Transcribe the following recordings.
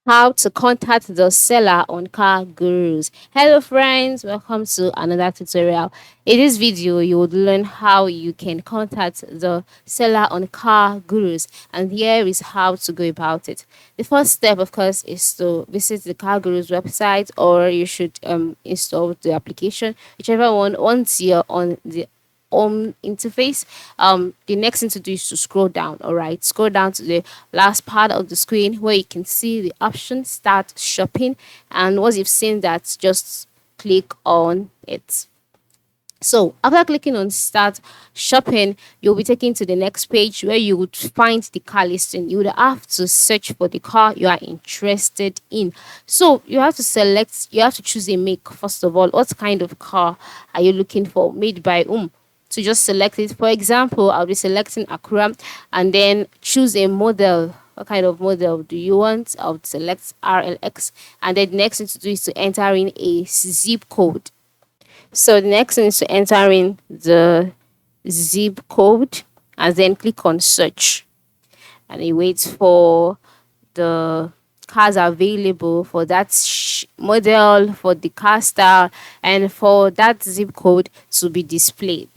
How to contact the seller on CarGurus. Hello friends, welcome to another tutorial. In this video, you would learn how you can contact the seller on CarGurus, and here is how to go about it. The first step, of course, is to visit the CarGurus website, or you should install the application, whichever one. Once you're on the interface, the next thing to do is to scroll down. All right, scroll down to the last part of the screen where you can see the option start shopping, and once you've seen that, just click on it. So after clicking on start shopping, you'll be taken to the next page where you would find the car listing. You would have to search for the car you are interested in. So you have to choose a make. First of all, what kind of car are you looking for? Made by whom? To just select it. For example, I'll be selecting Acura and then choose a model. What kind of model do you want? I'll select RLX, and then the next thing to do is to enter in a zip code. So the next thing is to enter in the zip code and then click on search. And it waits for the cars available for that model, for the car style, and for that zip code to be displayed.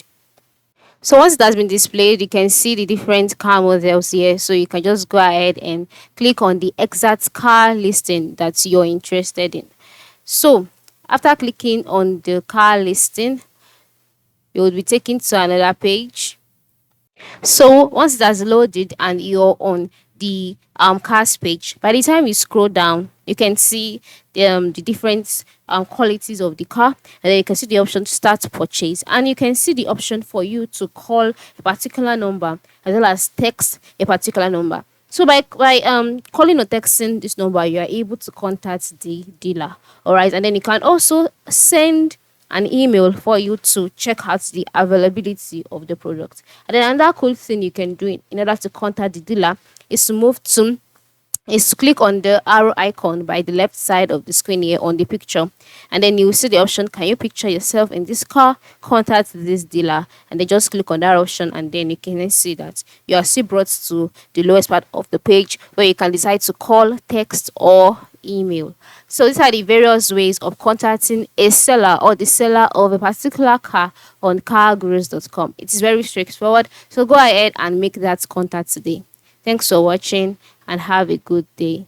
So once it has been displayed, you can see the different car models here. So you can just go ahead and click on the exact car listing that you're interested in. So after clicking on the car listing, you will be taken to another page. So once that's loaded and you're on the cars page, by the time you scroll down, you can see the different qualities of the car, and then you can see the option to start purchase, and you can see the option for you to call a particular number as well as text a particular number. So by calling or texting this number, you are able to contact the dealer. All right, and then you can also send an email for you to check out the availability of the product. And then another cool thing you can do in order to contact the dealer is to click on the arrow icon by the left side of the screen here on the picture, and then you will see the option, can you picture yourself in this car, contact this dealer, and then just click on that option, and then you can see that you are still brought to the lowest part of the page where you can decide to call, text, or email. So these are the various ways of contacting a seller or the seller of a particular car on cargurus.com. It is very straightforward, so go ahead and make that contact today. Thanks for watching and have a good day.